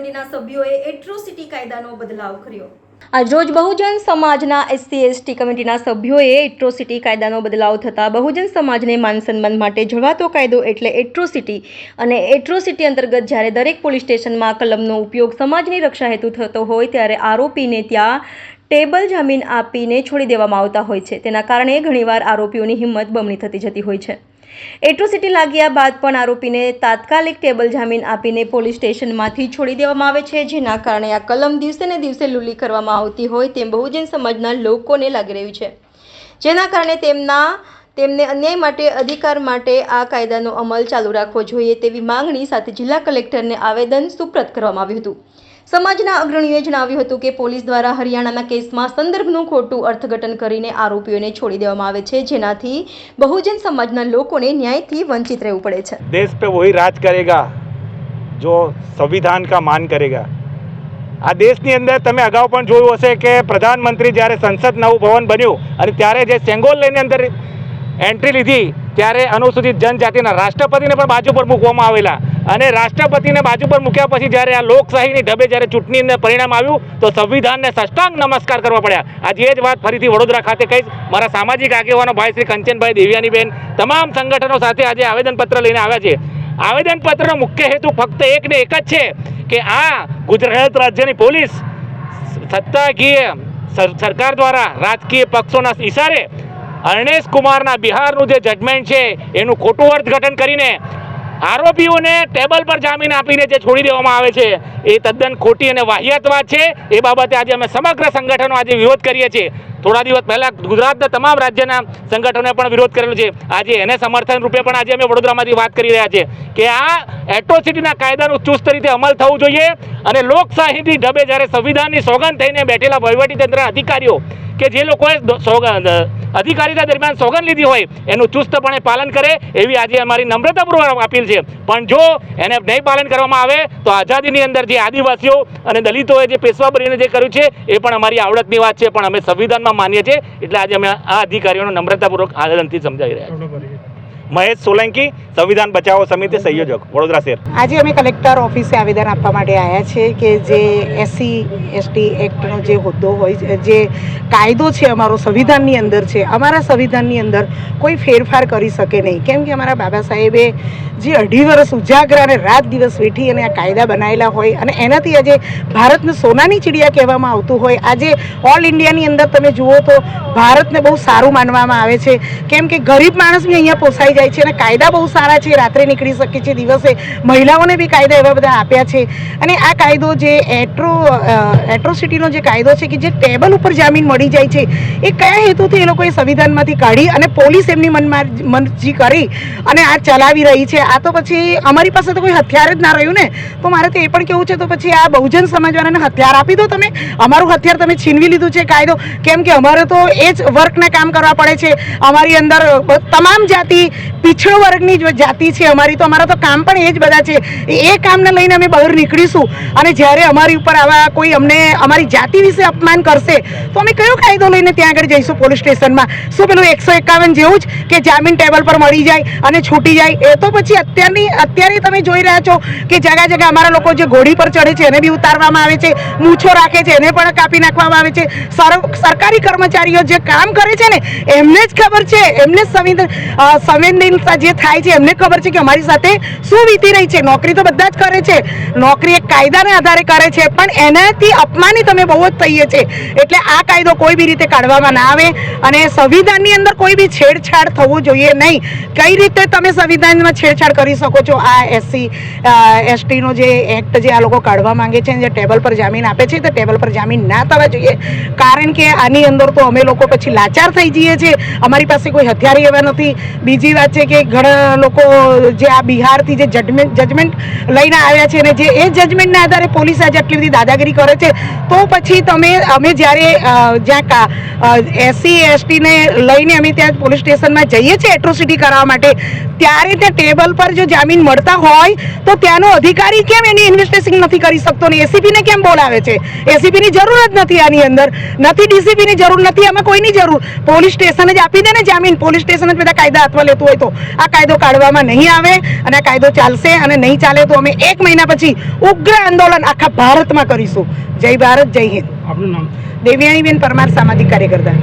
કમિટીના સભ્યોએ એટ્રોસિટી કાયદાનો બદલાવ કર્યો। આજરોજ બહુજન સમાજના SC/ST કમિટીના સભ્યોએ એટ્રોસિટી કાયદાનો બદલાવ થતાં બહુજન સમાજને માન સન્માન માટે જળવાતો કાયદો એટલે એટ્રોસિટી અને એટ્રોસિટી અંતર્ગત જ્યારે દરેક પોલીસ સ્ટેશનમાં કલમનો ઉપયોગ સમાજની રક્ષા હેતુ થતો હોય ત્યારે આરોપીને ત્યાં ટેબલ જામીન આપીને છોડી દેવામાં આવતા હોય છે। તેના કારણે ઘણીવાર આરોપીઓની હિંમત બમણી થતી જતી હોય છે। એટ્રોસિટી લાગ્યા બાદ પણ આરોપીને તાત્કાલિક ટેબલ જામીન આપીને પોલીસ સ્ટેશનમાંથી છોડી દેવામાં આવે છે, જેના કારણે આ કલમ દિવસે ને દિવસે લૂલી કરવામાં આવતી હોય તેમ બહુજન સમાજના લોકોને લાગી રહ્યું છે, જેના કારણે તેમને અન્યાય માટે અધિકાર માટે આ કાયદાનો અમલ ચાલુ રાખવો જોઈએ તેવી માંગણી સાથે જિલ્લા કલેક્ટરને આવેદન સુપ્રત કરવામાં આવ્યું હતું। સમાજના અગ્રણીઓએ જણાવ્યું હતું કે પોલીસ દ્વારા હરિયાણાના કેસમાં સંદર્ભનું ખોટું અર્થઘટન કરીને આરોપીઓને છોડી દેવામાં આવે છે, જેનાથી બહુજન સમાજના લોકોને ન્યાયથી વંચિત રહેવું પડે છે। देश पे वही राज करेगा जो संविधान का मान करेगा। આ દેશની અંદર તમે અગાઉ પણ જોયું હશે કે પ્રધાનમંત્રી જ્યારે સંસદ નવું ભવન બન્યું અને ત્યારે જે સેંગોલ લઈને અંદર એન્ટ્રી લીધી ત્યારે અનુસૂચિત જનજાતિના રાષ્ટ્રપતિને પણ બાજુ પર મૂકવામાં આવેલા અને રાષ્ટ્રપતિને બાજુ પર મૂક્યા પછી જ્યારે આ લોકશાહીની ઢબે જ્યારે ચૂંટણીને પરિણામ આવ્યું તો સંવિધાનને સાષ્ટાંગ નમસ્કાર કરવા પડ્યા। આજે એ જ વાત ફરીથી વડોદરા ખાતે કહીશ, મારા સામાજિક આગેવાનો ભાઈ શ્રી કંચનભાઈ, દેવ્યાનીબેન, તમામ સંગઠનો સાથે આજે આવેદનપત્ર લઈને આવ્યા છે। આવેદનપત્રનો મુખ્ય હેતુ ફક્ત એક ને એક જ છે કે આ ગુજરાત રાજ્યની પોલીસ સત્તાકીય સરકાર દ્વારા રાજકીય પક્ષોના ઇશારે અર્ણેશ કુમારના બિહારનું જે જજમેન્ટ છે એનું ખોટું અર્થઘટન કરીને આરોપીઓને ટેબલ પર જામીન આપીને જે છોડી દેવામાં આવે છે એ તદ્દન ખોટી અને વાહિયાત વાત છે। એ બાબતે આજે અમે સમગ્ર સંગઠનો આજે વિરોધ કરીએ છીએ। થોડા દિવસ પહેલાં ગુજરાતના તમામ રાજ્યના સંગઠનોએ પણ વિરોધ કરેલો છે। આજે એને સમર્થન રૂપે પણ આજે અમે વડોદરામાંથી વાત કરી રહ્યા છીએ કે આ એટ્રોસિટીના કાયદાનું ચુસ્ત રીતે અમલ થવું જોઈએ અને લોકશાહીની ઢબે જ્યારે સંવિધાનની સોગંદ થઈને બેઠેલા વહીવટીતંત્રના અધિકારીઓ કે જે લોકોએ અધિકારીતા દરમિયાન સોગંદ લીધી હોય એનું ચુસ્તપણે પાલન કરે એવી આજે અમારી નમ્રતાપૂર્વક અપીલ છે। પણ જો એને નહીં પાલન કરવામાં આવે તો આઝાદીની અંદર જે આદિવાસીઓ અને દલિતોએ જે પેશવા બનીને જે કર્યું છે એ પણ અમારી આવડતની વાત છે, પણ અમે સંવિધાનમાં માનીએ છીએ એટલે આજે અમે આ અધિકારીઓને નમ્રતાપૂર્વક આવેદનથી સમજાવી રહ્યા છીએ। મહેશ સોલંકી, સંવિધાન બચાવો સમિતિ સંયોજક, વડોદરા શહેર। આજે અમે કલેક્ટર ઓફિસે આવેદન આપવા માટે આવ્યા છે કે જે SC/ST એક્ટનો જે હોદ્દો હોય, જે કાયદો છે અમારો સંવિધાનની અંદર છે, અમારા સંવિધાનની અંદર કોઈ ફેરફાર કરી શકે નહીં, કેમ કે અમારા બાબા સાહેબે જે 2.5 વર્ષ ઉજાગરા અને રાત દિવસ વેઠી અને આ કાયદા બનાવેલા હોય અને એનાથી આજે ભારતને સોનાની ચિડિયા કહેવામાં આવતું હોય। આજે ઓલ ઇન્ડિયાની અંદર તમે જુઓ તો ભારતને બહુ સારું માનવામાં આવે છે, કેમ કે ગરીબ માણસ બી અહીંયા પોસાઈ જાય છે અને કાયદા બહુ સારા છે, રાત્રે નીકળી શકે છે, દિવસે મહિલાઓને બી કાયદા એવા બધા આપ્યા છે। અને આ કાયદો જે એટ્રોસિટીનો જે કાયદો છે કે જે ટેબલ ઉપર જામીન મળી જાય છે એ કયા હેતુથી એ લોકોએ સંવિધાનમાંથી કાઢી અને પોલીસ એમની મરજી કરી અને આ ચલાવી રહી છે। આ તો પછી અમારી પાસે તો કોઈ હથિયાર જ ના રહ્યું ને, તો મારે તો એ પણ કેવું છે તો પછી આ બહુજન સમાજવાળાને હથિયાર આપી દો તમે, અમારું હથિયાર તમે છીનવી લીધું છે કાયદો, કેમ કે અમારે તો એ જ વર્કના કામ કરવા પડે છે। અમારી અંદર તમામ જાતિ પીછળ વર્ગની જો જાતિ છે અમારી, તો અમારા તો કામ પણ એ જ બધા છે। એ કામને લઈને અમે બહાર નીકળીશું અને જ્યારે અમારી ઉપર આવા કોઈ અમને અમારી જાતિ વિશે અપમાન કરશે તો અમે કયો કાયદો લઈને ત્યાં આગળ જઈશું પોલીસ સ્ટેશનમાં? શું પેલું 151 જેવું જ કે જામીન ટેબલ પર મળી જાય અને છૂટી જાય? એ તો પછી અત્યારે તમે જોઈ રહ્યા છો કે જગા અમારા લોકો જે ઘોડી પર ચડે છે એને બી ઉતારવામાં આવે છે, મૂછો રાખે છે એને પણ કાપી નાખવામાં આવે છે। સરકારી કર્મચારીઓ જે કામ કરે છે ને એમને જ ખબર છે, એમને સંવેદનશીલતા જે થાય છે એમને ખબર છે કે અમારી સાથે શું વીતી રહી છે। નોકરી તો બધા જ કરે છે, નોકરી એક કાયદાના આધારે કરે છે, પણ એનાથી અપમાનિત અમે બહુ જ થઈએ છીએ। એટલે આ કાયદો કોઈ બી રીતે કાઢવામાં ના આવે અને સંવિધાનની અંદર કોઈ બી છેડછાડ થવું જોઈએ નહીં। કઈ રીતે તમે સંવિધાનમાં છેડછાડ કરી શકો છો? આ SC/ST નો જે એક્ટ જે આ લોકો કાઢવા માંગે છે, જે ટેબલ પર જામીન આપે છે, તો ટેબલ પર જામીન ના થવા જોઈએ, કારણ કે આની અંદર તો અમે લોકો પછી લાચાર થઈ જઈએ છીએ, અમારી પાસે કોઈ હથિયાર એવા નથી। બીજી વાત છે કે ઘણા લોકો જે આ બિહારથી જે જજમેન્ટ લઈને આવ્યા છે ને જે એ જજમેન્ટના આધારે પોલીસ આજે આટલી બધી દાદાગીરી કરે છે, તો પછી અમે જ્યારે જ્યાં SC/ST ને લઈને અમે ત્યાં પોલીસ સ્ટેશનમાં જઈએ છીએ એટ્રોસિટી કરવા માટે, ત્યારે ત્યાં ટેબલ પર જો જામીન મળતા હોય તો ત્યાંનો અધિકારી કેમ એની ઇન્વેસ્ટિગેશન નથી કરી શકતો ને ACPને કેમ બોલાવે છે? ACPની જરૂર જ નથી આની અંદર, નથી DCPની જરૂર નથી, આમાં કોઈની જરૂર, પોલીસ સ્ટેશન જ આપી દે ને જામીન, પોલીસ સ્ટેશન જ બધા કાયદા હાથમાં લેતું હોય તો આ કાયદો કાઢવામાં નહીં આવે અને આ કાયદો ચાલશે, અને નહીં ચાલે તો અમે 1 મહિના પછી ઉગ્ર આંદોલન આખા ભારતમાં કરીશું. જય ભારત, જય હિન્દ. આપનું નામ? દેવ્યાણીબેન પરમાર, સામાજિક કાર્યકર્તા.